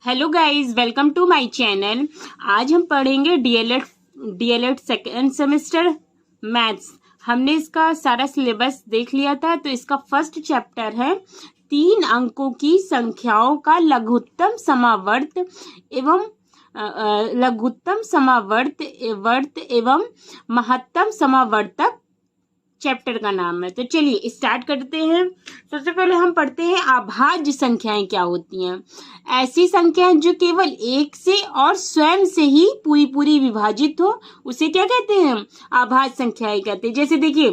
Hello guys, welcome to my channel. आज हम पढ़ेंगे डीएलएड सेकेंड सेमेस्टर मैथ्स। हमने इसका सारा सिलेबस देख लिया था, तो इसका फर्स्ट चैप्टर है 3 अंकों की संख्याओं का लघुत्तम समावर्त एवं वर्त एवं महत्तम समावर्तक चैप्टर का नाम है। तो चलिए स्टार्ट करते हैं। सबसे पहले हम पढ़ते हैं अभाज्य संख्याएं क्या होती हैं। ऐसी संख्याएं जो केवल एक से और स्वयं से ही पूरी विभाजित हो, उसे क्या कहते हैं? अभाज्य संख्याएं कहते हैं। जैसे देखिए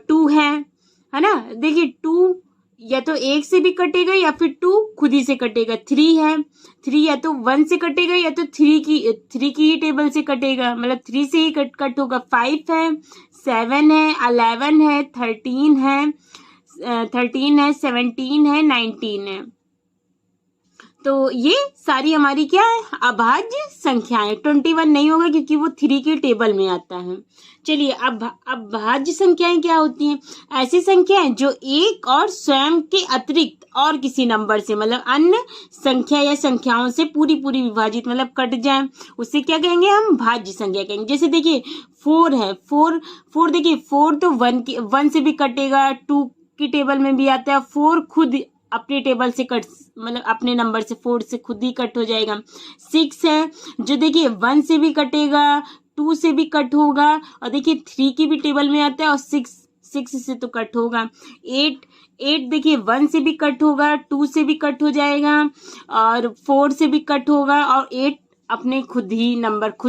2 है ना। देखिए 2 या तो एक से भी कटेगा या फिर 2 खुद ही से कटेगा। 3 है, 3 या तो 1 से कटेगा या तो 3 की ही टेबल से कटेगा, मतलब 3 से ही कट होगा। 5 है, 7 है, 11 है, 13 है, 17 है, 19 है। तो ये सारी हमारी क्या है? अभाज्य संख्याएं। 21 नहीं होगा क्योंकि वो 3 की टेबल में आता है। चलिए अब अभाज्य संख्याएं क्या होती हैं? ऐसी संख्याएं जो एक और स्वयं के अतिरिक्त और किसी नंबर से, मतलब अन्य संख्या या संख्याओं से पूरी विभाजित, मतलब कट जाए, उसे क्या कहेंगे? हम भाज्य संख्या कहेंगे। जैसे देखिए 4 है, 4 देखिए 4 तो 1 से भी कटेगा, 2 की टेबल में भी आता है। 4 खुद अपने टेबल से कट, मतलब अपने नंबर से 4 से खुद ही कट हो जाएगा। 6 है जो देखिए 1 से भी कटेगा, 2 से भी कट होगा, और देखिए 3 की भी टेबल में आता है और 6 से तो कट होगा। 8 देखिए 1 से भी कट होगा, 2 से भी कट हो जाएगा और 4 से भी कट होगा, और 8 अपने खुद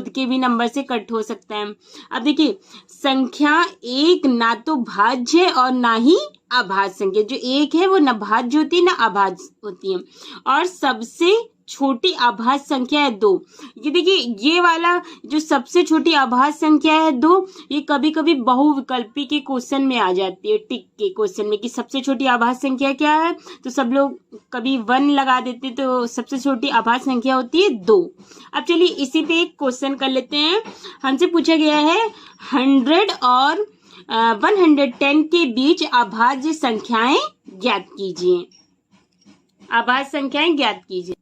के भी नंबर से कट हो सकता है। अब देखिए संख्या एक ना तो भाज्य और ना ही अभाज्य संख्या। जो एक है वो न भाज्य होती है ना अभाज्य होती है। और सबसे छोटी अभाज्य संख्या है 2। ये देखिए ये वाला जो सबसे छोटी अभाज्य संख्या है 2, ये कभी कभी बहुविकल्पी के क्वेश्चन में आ जाती है, टिक के क्वेश्चन में, कि सबसे छोटी अभाज्य संख्या क्या है। तो सब लोग कभी 1 लगा देते, तो सबसे छोटी अभाज्य संख्या होती है 2। अब चलिए इसी पे एक क्वेश्चन कर लेते हैं। हमसे पूछा गया है 100 और 110 के बीच अभाज्य संख्याएं ज्ञात कीजिए। अभाज्य संख्याएं ज्ञात कीजिए।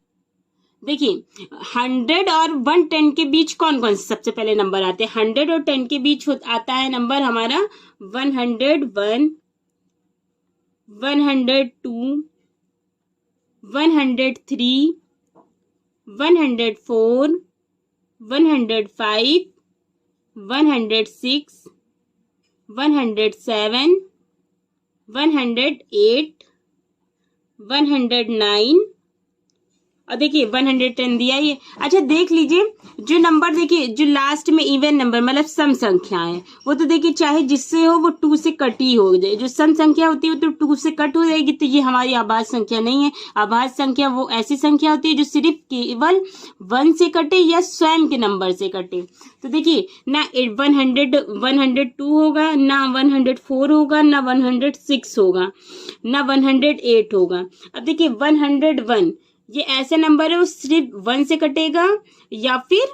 देखिए 100 और 110 के बीच कौन कौन से सबसे पहले नंबर आते हैं? 100 और 10 के बीच आता है नंबर हमारा 101, 102, 103, 104, 105, 106, 107, 108, 109, और देखिए 110 दिया ये। अच्छा देख लीजिए जो नंबर, देखिए जो लास्ट में इवन नंबर, मतलब सम संख्या है, वो तो देखिए चाहे जिससे हो वो 2 से कट ही हो जाए। जो सम संख्या होती है वो तो 2 से कट हो जाएगी, तो ये हमारी अभाज्य संख्या नहीं है। अभाज्य संख्या वो ऐसी संख्या होती है जो सिर्फ केवल 1 से कटे या स्वयं के नंबर से कटे। तो देखिए ना 102 होगा, ना 104 होगा, ना 106 होगा, ना 108 होगा। अब देखिए 101 ये ऐसे नंबर है वो सिर्फ 1 से कटेगा या फिर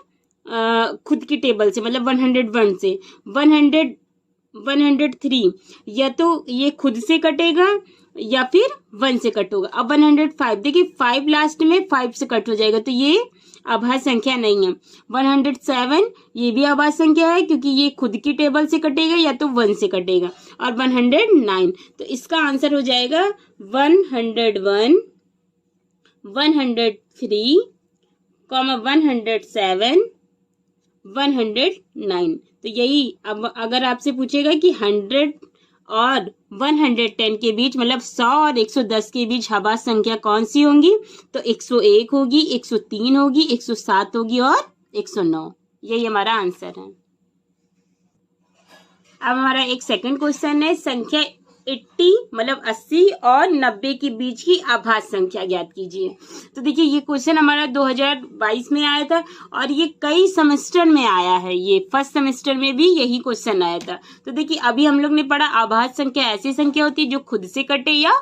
खुद की टेबल से, मतलब 101 से। 103 या तो ये खुद से कटेगा या फिर 1 से कट होगा। अब 105 देखिए 5 लास्ट में 5 से कट हो जाएगा, तो ये अभाज्य संख्या नहीं है। 107 ये भी अभाज्य संख्या है क्योंकि ये खुद की टेबल से कटेगा या तो 1 से कटेगा। और 109, तो इसका आंसर हो जाएगा 101, 103, 107, 109। तो यही, अब अगर आपसे पूछेगा कि 100 और 110 के बीच, मतलब 100 और 110 के बीच अभाज्य संख्या कौन सी होंगी, तो 101 होगी, 103 होगी, 107 होगी और 109। यही हमारा आंसर है। अब हमारा एक सेकंड क्वेश्चन है, संख्या 80 मतलब 80 और 90 के बीच की अभाज्य संख्या ज्ञात कीजिए। तो देखिए ये क्वेश्चन हमारा 2022 में आया था और ये कई सेमेस्टर में आया है। ये फर्स्ट सेमेस्टर में भी यही क्वेश्चन आया था। तो देखिए अभी हम लोग ने पढ़ा अभाज्य संख्या ऐसी संख्या होती है जो खुद से कटे या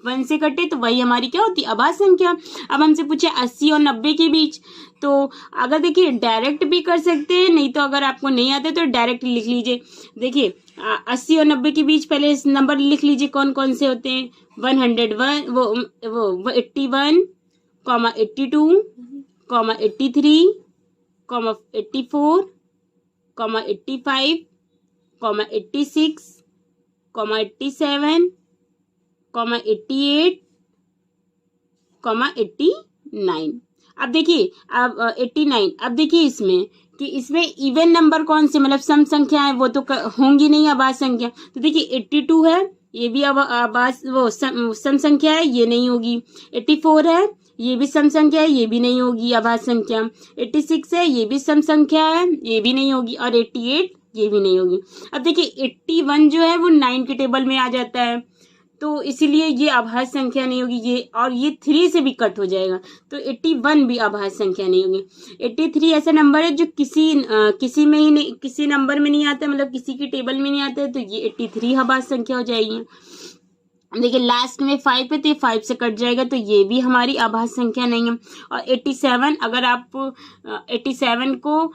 1 से कटे, तो वही हमारी क्या होती है? अभाज्य संख्या। अब हमसे पूछे 80 और 90 के बीच, तो अगर देखिए डायरेक्ट भी कर सकते हैं, नहीं तो अगर आपको नहीं आता तो डायरेक्ट लिख लीजिए। देखिए 80 और 90 के बीच पहले नंबर लिख लीजिए कौन कौन से होते हैं। 101 वो 81, 82, 83, 84, 85, 86, 87, 88, 89। अब देखिए, अब 89, अब देखिए इसमें कि इसमें इवन नंबर कौन से, मतलब सम संख्या है वो तो होंगी नहीं, आभाज्य संख्या। तो देखिए 82 है, ये भी अब आभाज्य वो सम संख्या है, ये नहीं होगी। 84 है, ये भी सम संख्या है, ये भी नहीं होगी आभाज्य संख्या। 86 है, ये भी सम संख्या है, ये भी नहीं होगी। और 88 ये भी नहीं होगी। अब देखिए 81 जो है वो 9 के टेबल में आ जाता है, तो इसीलिए ये आभाज्य संख्या नहीं होगी। ये और ये 3 से भी कट हो जाएगा, तो 81 भी आभाज्य संख्या नहीं होगी। 83 ऐसा नंबर है जो किसी में ही नहीं, किसी नंबर में नहीं आता, मतलब किसी की टेबल में नहीं आता है, तो ये 83 आभाज्य संख्या हो जाएगी। देखिए लास्ट में 5 है, तो ये 5 से कट जाएगा, तो ये भी हमारी आभाज्य संख्या नहीं है। और 87, अगर आप 87 को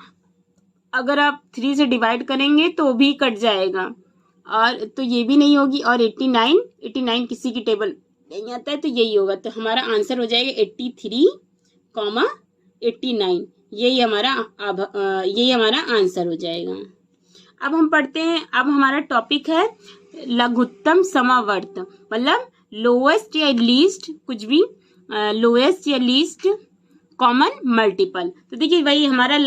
अगर आप 3 से डिवाइड करेंगे तो भी कट जाएगा, और तो ये भी नहीं होगी। और 89 किसी की टेबल नहीं आता है, तो यही होगा। तो हमारा आंसर हो जाएगा 83, 89, यही हमारा आंसर हो जाएगा। अब हम पढ़ते हैं, अब हमारा टॉपिक है लघुत्तम समावर्त, मतलब लोएस्ट या लीस्ट, कुछ भी लोएस्ट या लीस्ट कॉमन मल्टीपल। तो देखिए वही हमारा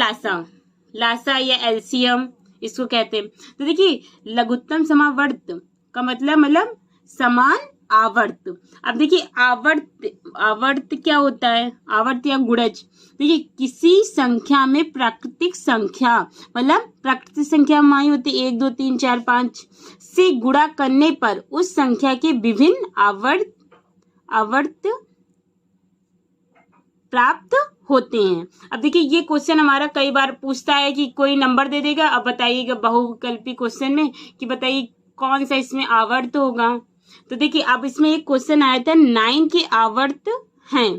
लासा या एलसीएम इसको कहते हैं। तो देखिए लघुत्तम समावर्त का मतलब समान आवर्त। अब देखिए आवर्त क्या होता है, आवर्त या गुणज। देखिए किसी संख्या में प्राकृतिक संख्या, मतलब प्राकृतिक संख्या हमारी होती है 1 2 3 4 5 से गुणा करने पर उस संख्या के विभिन्न आवर्त प्राप्त होते हैं। अब देखिए ये क्वेश्चन हमारा कई बार पूछता है कि कोई नंबर दे देगा, अब बताइएगा बहुविकल्पी क्वेश्चन में कि बताइए कौन सा इसमें आवर्त होगा। तो देखिए अब इसमें एक क्वेश्चन आया था 9 के आवर्त हैं,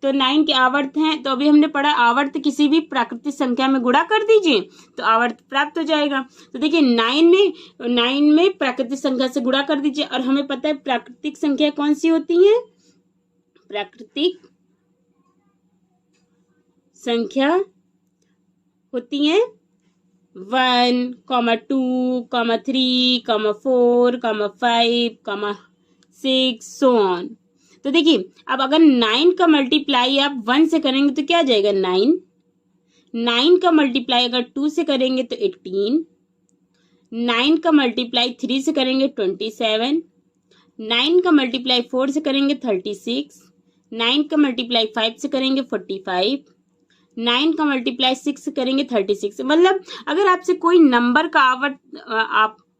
तो 9 के आवर्त हैं, तो अभी हमने पढ़ा आवर्त किसी भी प्राकृतिक संख्या में गुणा कर दीजिए तो आवर्त प्राप्त हो जाएगा। तो देखिए 9 में प्राकृतिक संख्या से गुणा कर दीजिए, और हमें पता है प्राकृतिक संख्या कौन सी होती है, प्राकृतिक संख्या होती है 1, 2, 3, 4, 5, 6 सो ऑन। तो देखिए अब अगर 9 का मल्टीप्लाई आप 1 से करेंगे तो क्या आ जाएगा 9 का मल्टीप्लाई अगर 2 से करेंगे तो 18, 9 का मल्टीप्लाई 3 से करेंगे 27, 9 का मल्टीप्लाई 4 से करेंगे 36, 9 का मल्टीप्लाई 5 से करेंगे 45, 9 का मल्टीप्लाई 6 से करेंगे 36। मतलब अगर आपसे कोई नंबर का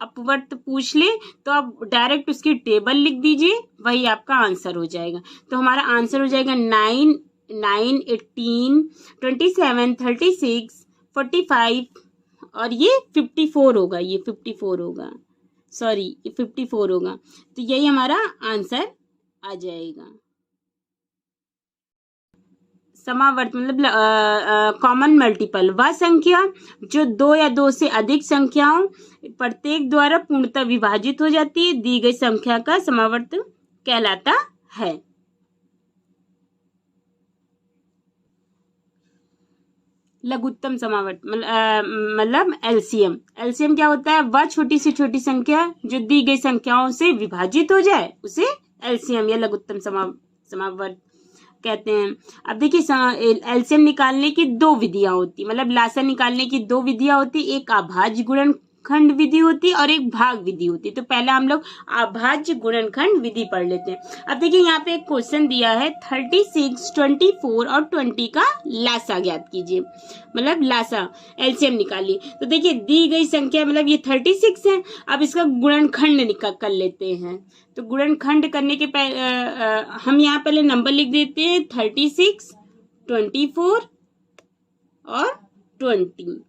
अपवर्त पूछ ले तो आप डायरेक्ट उसकी टेबल लिख दीजिए, वही आपका आंसर हो जाएगा। तो हमारा आंसर हो जाएगा 9, 18, 27, 36, 45 और ये 54 होगा, ये 54 होगा, सॉरी ये 54 होगा। तो यही हमारा आंसर आ जाएगा। समावर्त मतलब कॉमन मल्टीपल वह संख्या जो 2 या 2 से अधिक संख्याओं प्रत्येक द्वारा पूर्णतः विभाजित हो जाती है, दी गई संख्या का समावर्त कहलाता है। लघुत्तम समावर्त मतलब एलसीएम। एलसीएम क्या होता है, वह छोटी से छोटी संख्या जो दी गई संख्याओं से विभाजित हो जाए उसे एलसीएम या लघुत्तम समावर्त कहते हैं। अब देखिए एलसीएम निकालने की 2 विधियां होती, मतलब लासा निकालने की 2 विधियां होती, एक अभाज्य गुणनखंड विधि होती और एक भाग विधि होती। तो पहले हम लोग अभाज्य गुणनखंड विधि पढ़ लेते हैं। अब देखिए यहाँ पे एक क्वेश्चन दिया है 36, 24 और 20 का लासा ज्ञात कीजिए, मतलब लासा एलसीएम निकालिए। तो देखिए दी गई संख्या मतलब ये 36 है, अब इसका गुणनखंड निकाल कर लेते हैं। तो गुणनखंड करने के हम यहाँ पहले नंबर लिख देते हैं 36, 24 और 20।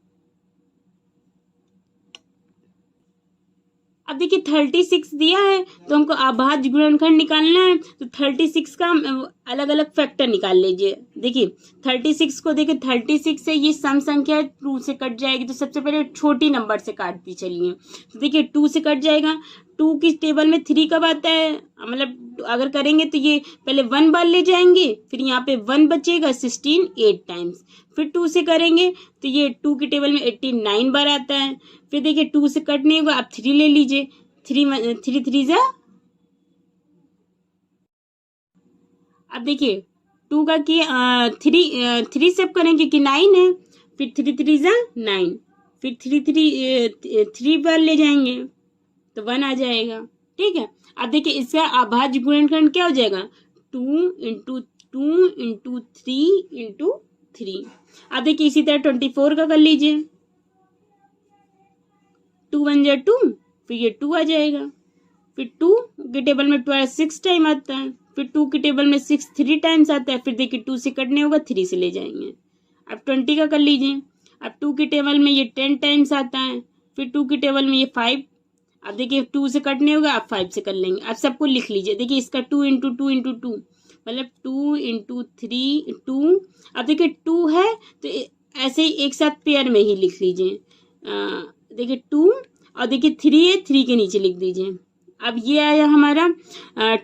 अब देखिए 36 दिया है तो हमको अभाज्य गुणनखंड निकालना है, तो 36 का अलग अलग फैक्टर निकाल लीजिए। देखिए 36 को देखिए 36 से ये सम संख्या 2 से कट जाएगी, तो सबसे पहले छोटी नंबर से काटती चलिए। तो देखिए 2 से कट जाएगा, टू की टेबल में थ्री कब आता है, मतलब अगर करेंगे तो ये पहले 1 बार ले जाएंगे, फिर यहाँ पे 1 बचेगा 16 8 टाइम्स, फिर 2 से करेंगे तो ये 2 की टेबल में 89 बार आता है। फिर देखिए 2 से कट नहीं होगा, आप 3 ले लीजिए, 3 3 जा, अब देखिए 2 का किए 3 से अब करेंगे कि 9 है, फिर 3 3 जा 9, फिर 3 बार ले जाएंगे तो 1 आ जाएगा। ठीक है, अब देखिए इसका अभाज्य गुणनखंड क्या हो जाएगा, 2 इंटू 2 इंटू 3 इंटू 3। अब देखिए इसी तरह 24 का कर लीजिए, 2 1 जा 2, फिर ये 2 आ जाएगा, फिर 2 के टेबल में 12 6 टाइम आता है, फिर 2 की टेबल में 6 3 टाइम्स आता है, फिर देखिए 2 से कटने होगा 3 से ले जाएंगे। अब 20 का कर लीजिए, अब 2 की टेबल में ये 10 टाइम्स आता है, फिर 2 की टेबल में ये 5, अब देखिए 2 से कटने होगा, आप 5 से कर लेंगे। अब सबको लिख लीजिए, देखिए इसका 2 इंटू 2 इंटू 2 मतलब 2 इंटू 3 2। अब देखिए 2 है तो ऐसे ही एक साथ पेयर में ही लिख लीजिए, देखिए 2 और देखिए 3 है, 3 के नीचे लिख दीजिए। अब ये आया हमारा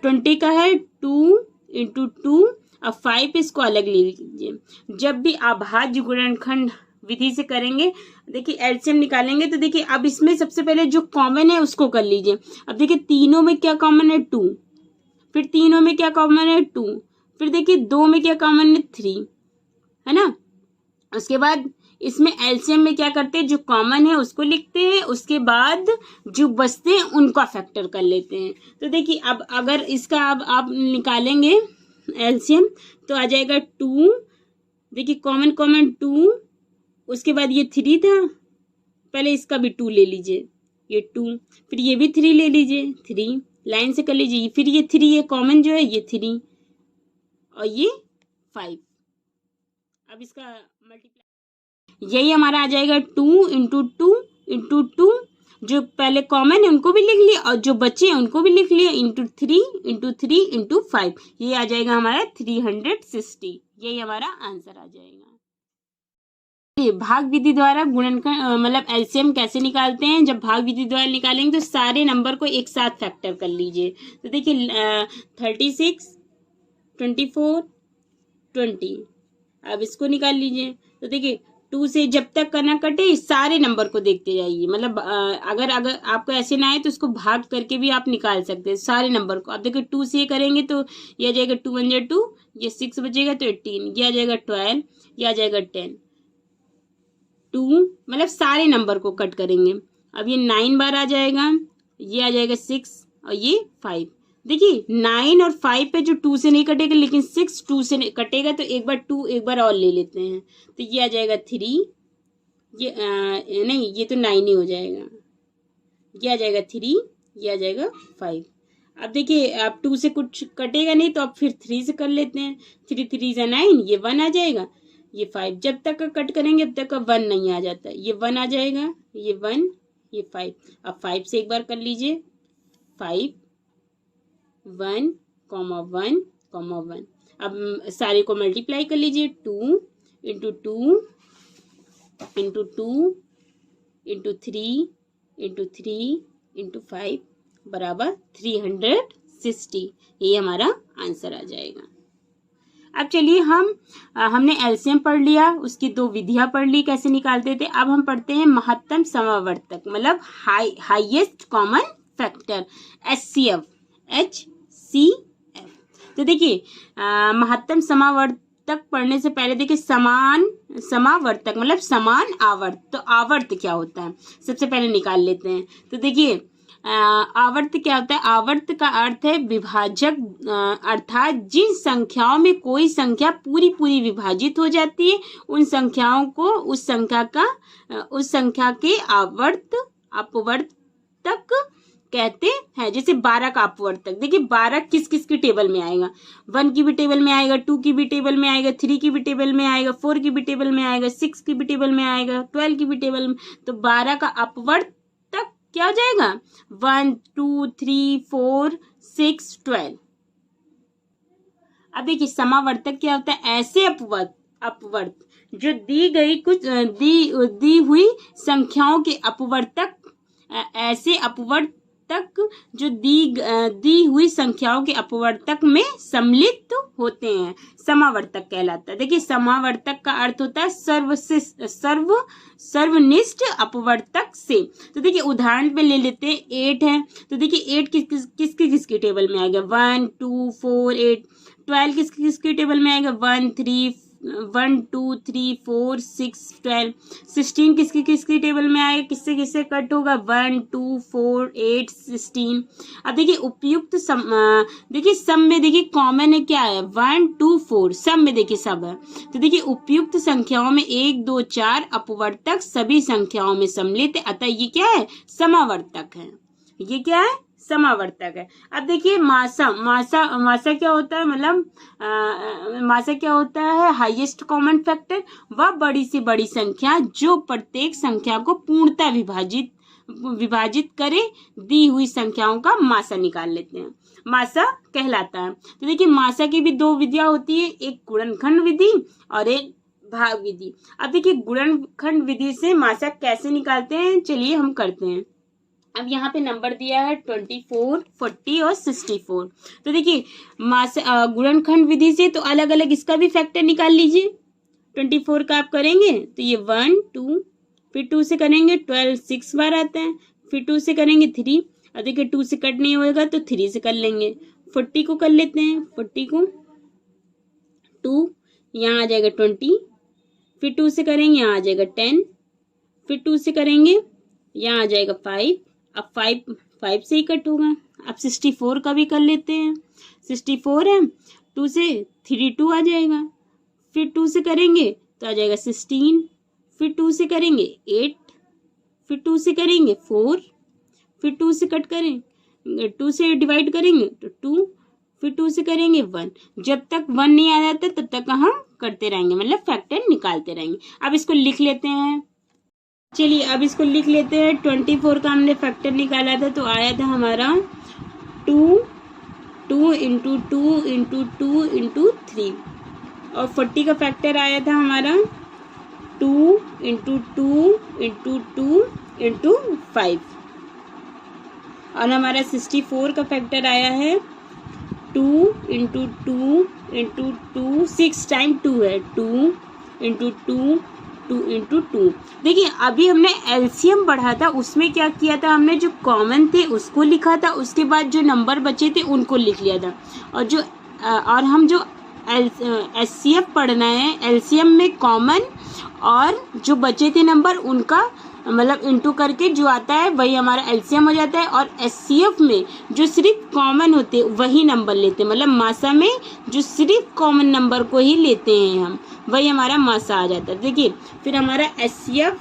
20 का है 2 इंटू 2 और 5, इसको अलग ले लीजिए। जब भी अभाज्य गुणनखंड विधि से करेंगे, देखिए एलसीएम निकालेंगे तो देखिए अब इसमें सबसे पहले जो कॉमन है उसको कर लीजिए। अब देखिए तीनों में क्या कॉमन है 2, फिर तीनों में क्या कॉमन है 2, फिर देखिए 2 में क्या कॉमन है 3, है ना। उसके बाद इसमें एलसीएम में क्या करते हैं, जो कॉमन है उसको लिखते हैं, उसके बाद जो बचते हैं उनका फैक्टर कर लेते हैं। तो देखिए अब अगर इसका अब आप निकालेंगे एलसीएम तो आ जाएगा 2, देखिए कॉमन कॉमन 2, उसके बाद ये 3 था, पहले इसका भी 2 ले लीजिए, ये 2, फिर ये भी 3 ले लीजिए, 3 लाइन से कर लीजिए, फिर ये 3 ये कॉमन जो है ये 3 और ये 5। अब इसका मल्टीप्लाई, यही हमारा आ जाएगा 2 इंटू 2 इंटू 2, जो पहले कॉमन है उनको भी लिख लिया और जो बचे हैं उनको भी लिख लिया, इंटू 3 इंटू 5, ये आ जाएगा हमारा 360। यही हमारा आंसर आ जाएगा। भाग विधि द्वारा गुणनखंड मतलब एलसीएम कैसे निकालते हैं, जब भाग विधि द्वारा निकालेंगे तो सारे नंबर को एक साथ फैक्टर कर लीजिए। तो देखिए 36 24 20, अब इसको निकाल लीजिए। तो देखिए 2 से जब तक का ना कटे सारे नंबर को देखते जाइए, मतलब अगर आपको ऐसे ना आए तो उसको भाग करके भी आप निकाल सकते हैं सारे नंबर को। अब देखिए 2 से करेंगे तो ये आ जाएगा 2 1 जा 2, ये 6 बचेगा तो 18, ये आ जाएगा 12, ये आ जाएगा 10, 2 मतलब सारे नंबर को कट करेंगे। अब ये 9 बार आ जाएगा, ये आ जाएगा 6 और ये 5। देखिए 9 और 5 पे जो 2 से नहीं कटेगा, लेकिन 6 2 से कटेगा तो एक बार 2 एक बार और ले लेते हैं, तो ये आ जाएगा 3, ये नहीं ये तो 9 ही हो जाएगा, ये आ जाएगा 3, ये आ जाएगा 5। अब देखिए अब 2 से कुछ कटेगा नहीं तो अब फिर 3 से कर लेते हैं, 3 3 जा 9, ये 1 आ जाएगा, ये 5, जब तक का कट करेंगे अब तक का 1 नहीं आ जाता, ये 1 आ जाएगा, ये 1 ये 5। अब 5 से एक बार कर लीजिए, 5 1 1 1। अब सारे को मल्टीप्लाई कर लीजिए, 2 into 2 into 2 into 3 into 3 into 5 बराबर 360। ये हमारा आंसर आ जाएगा। अब चलिए हमने एलसीएम पढ़ लिया, उसकी 2 विधियां पढ़ ली कैसे निकालते थे। अब हम पढ़ते हैं महत्तम समावर्तक मतलब हाईएस्ट कॉमन फैक्टर, HCF। तो देखिए महत्तम समावर्तक पढ़ने से पहले देखिए समावर्तक मतलब समान आवर्त, तो आवर्त क्या होता है सबसे पहले निकाल लेते हैं। तो देखिए आवर्त क्या होता है, आवर्त का अर्थ है विभाजक, अर्थात जिन संख्याओं में कोई संख्या पूरी विभाजित हो जाती है उन संख्याओं को उस संख्या के अपवर्तक कहते हैं। जैसे 12 का अपवर्तक, देखिए 12 किस किस की टेबल में आएगा, 1 की भी टेबल में आएगा, 2 की भी टेबल में आएगा, 3 की भी टेबल में आएगा, 4 की भी टेबल में आएगा, 6 की भी टेबल में आएगा, 12 की भी टेबल में। तो 12 का अपवर्तक क्या हो जाएगा, 1 2 3 4 6 12। अब देखिए समावर्तक क्या होता है, ऐसे अपवर्त जो दी हुई संख्याओं के अपवर्तक, ऐसे अपवर्त अपवर्तक जो दी हुई संख्याओं के अपवर्तक में सम्मिलित होते हैं, समावर्तक कहलाता है। देखिए समावर्तक का अर्थ होता है सर्वनिष्ठ अपवर्तक से। तो देखिए उदाहरण पे ले लेते हैं 8 है, तो देखिए 8 किसकी टेबल में आएगा 1 2 4 8। 12 किसकी टेबल में आएगा 1 2 3 4 6 12। 16 किसकी टेबल में आएगा, किससे कट होगा 1 2 4 8 16। अब देखिए उपयुक्त देखिए सब में देखिए कॉमन है क्या है 1 2 4, सब में देखिए सब है। तो देखिए उपयुक्त संख्याओं में 1 2 4 अपवर्तक सभी संख्याओं में सम्मिलित है, अतः ये क्या है समावर्तक है। ये क्या है समावर्तक है। अब देखिए मासा क्या होता है, मतलब मासा क्या होता है हाईएस्ट कॉमन फैक्टर, वह बड़ी से बड़ी संख्या जो प्रत्येक संख्या को पूर्णतः विभाजित करे दी हुई संख्याओं का मासा निकाल लेते हैं, मासा कहलाता है। तो देखिए मासा की भी दो विधियां होती है, एक गुणनखंड विधि और एक भाग विधि। अब देखिए गुणनखंड विधि से मासा कैसे निकालते हैं, चलिए हम करते हैं। अब यहाँ पे नंबर दिया है 24, 40 और 64। तो देखिए गुणनखंड विधि से तो अलग अलग इसका भी फैक्टर निकाल लीजिए। 24 का आप करेंगे तो ये 1 2, फिर 2 से करेंगे 12 6 बार आता है, फिर 2 से करेंगे 3। अब देखिए 2 से कट नहीं होगा तो 3 से कर लेंगे। 40 को कर लेते हैं, 40 को 2 यहाँ आ जाएगा 20, फिर 2 से करेंगे यहाँ आ जाएगा 10, फिर 2 से करेंगे यहाँ आ जाएगा 5। अब 5 से ही कट होगा। अब 64 का भी कर लेते हैं, 64 है 2 से 3 2 आ जाएगा, फिर 2 से करेंगे तो आ जाएगा 16, फिर 2 से करेंगे 8, फिर 2 से करेंगे 4, फिर 2 से कट करें 2 से डिवाइड करेंगे तो 2, फिर 2 से करेंगे 1। जब तक 1 नहीं आ जाता तब तक हम करते रहेंगे, मतलब फैक्टर निकालते रहेंगे। अब इसको लिख लेते हैं, चलिए अब इसको लिख लेते हैं। 24 का हमने फैक्टर निकाला था तो आया था हमारा 2 2 इंटू 2 इंटू 2 इंटू 3, और 40 का फैक्टर आया था हमारा 2 इंटू 2 इंटू 2 इंटू 5, और हमारा 64 का फैक्टर आया है 2 इंटू 2 इंटू 2, 6 टाइम 2 है 2 इंटू 2 2 इंटू 2। देखिए अभी हमने एलसीएम पढ़ा था, उसमें क्या किया था हमने, जो कॉमन थे उसको लिखा था, उसके बाद जो नंबर बचे थे उनको लिख लिया था, और हम जो एचसीएफ पढ़ना है एलसीएम में कॉमन और जो बचे थे नंबर उनका मतलब इंटू करके जो आता है वही हमारा एलसीएम हो जाता है, और एचसीएफ में जो सिर्फ कॉमन होते वही नंबर लेते हैं, मतलब मासा में जो सिर्फ कॉमन नंबर को ही लेते हैं हम, वही हमारा मासा आ जाता है। देखिए फिर हमारा एचसीएफ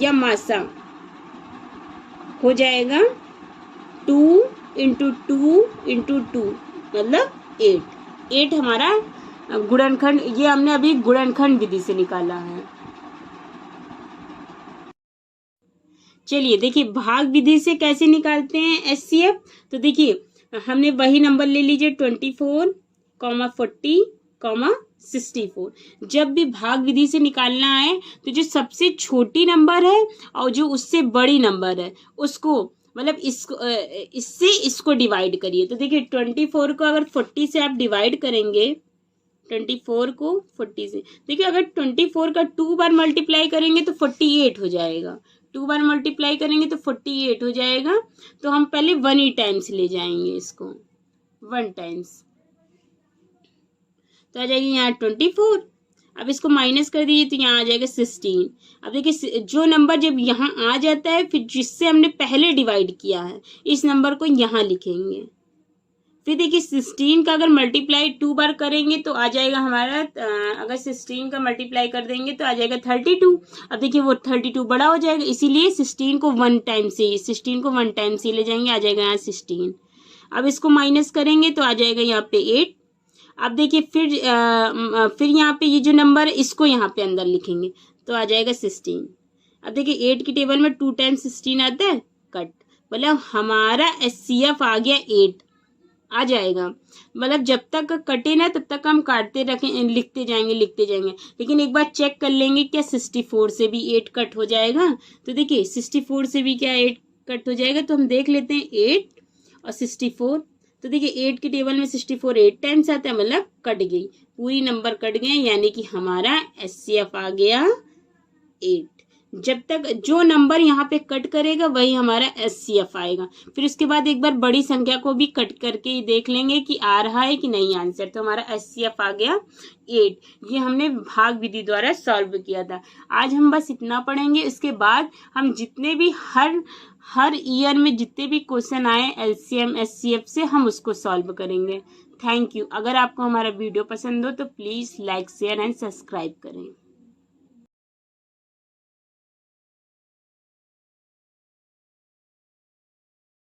या मासा हो जाएगा 2 इंटू 2 इंटू 2 मतलब 8 हमारा गुणनखंड, ये हमने अभी गुणनखंड विधि से निकाला है। चलिए देखिए भाग विधि से कैसे निकालते हैं एचसीएफ। तो देखिए हमने वही नंबर ले लीजिए 24, 40, 64। जब भी भाग विधि से निकालना है तो जो सबसे छोटी नंबर है और जो उससे बड़ी नंबर है उसको मतलब इसको डिवाइड करिए। तो देखिए 24 को अगर 40 से आप डिवाइड करेंगे, 24 को 40 से, देखिए अगर 24 का 2 बार मल्टीप्लाई करेंगे तो 48 हो जाएगा, 2 बार मल्टीप्लाई करेंगे तो 48 हो जाएगा। तो हम पहले 1 ही टाइम्स ले जाएंगे इसको, 1 टाइम्स तो आ जाएगी यहाँ 24। अब इसको माइनस कर दीजिए तो यहाँ आ जाएगा 16। अब देखिए जो नंबर जब यहाँ आ जाता है फिर जिससे हमने पहले डिवाइड किया है इस नंबर को यहाँ लिखेंगे। फिर देखिए 16 का अगर मल्टीप्लाई 2 बार करेंगे तो आ जाएगा हमारा, अगर 16 का मल्टीप्लाई कर देंगे तो आ जाएगा 32। अब देखिए वो 32 बड़ा हो जाएगा, इसीलिए 16 को 1 टाइम से ले जाएंगे, आ जाएगा यहाँ 16। अब इसको माइनस करेंगे तो आ जाएगा यहाँ पे 8। अब देखिए फिर यहाँ पे ये जो नंबर है इसको यहाँ पे अंदर लिखेंगे तो आ जाएगा 16। अब देखिए 8 की टेबल में 2 टाइम्स 16 आता है, कट, मतलब हमारा एचसीएफ आ गया 8 आ जाएगा। मतलब जब तक कटे ना तब तक हम काटते रखें, लिखते जाएंगे। लेकिन एक बार चेक कर लेंगे क्या 64 से भी 8 कट हो जाएगा। तो देखिए 64 से भी क्या 8 कट हो जाएगा। तो हम देख लेते हैं 8 और 64। तो देखिए 8 के टेबल में 64 8 टाइम्स आता है, मतलब कट गई, पूरी नंबर कट गए, यानी कि हमारा HCF आ गया 8। जब तक जो नंबर यहाँ पे कट करेगा वही हमारा HCF आएगा। फिर उसके बाद एक बार बड़ी संख्या को भी कट करके देख लेंगे कि आ रहा है कि नहीं आंसर। तो हमारा HCF आ गया 8। ये हमने भाग विधि द्वारा सॉल्व किया था। आज हम बस इतना पढ़ेंगे, इसके बाद हम जितने भी हर ईयर में जितने भी क्वेश्चन आए LCM HCF से हम उसको सॉल्व करेंगे। Thank you. अगर आपको हमारा वीडियो पसंद हो तो please like share and subscribe करें।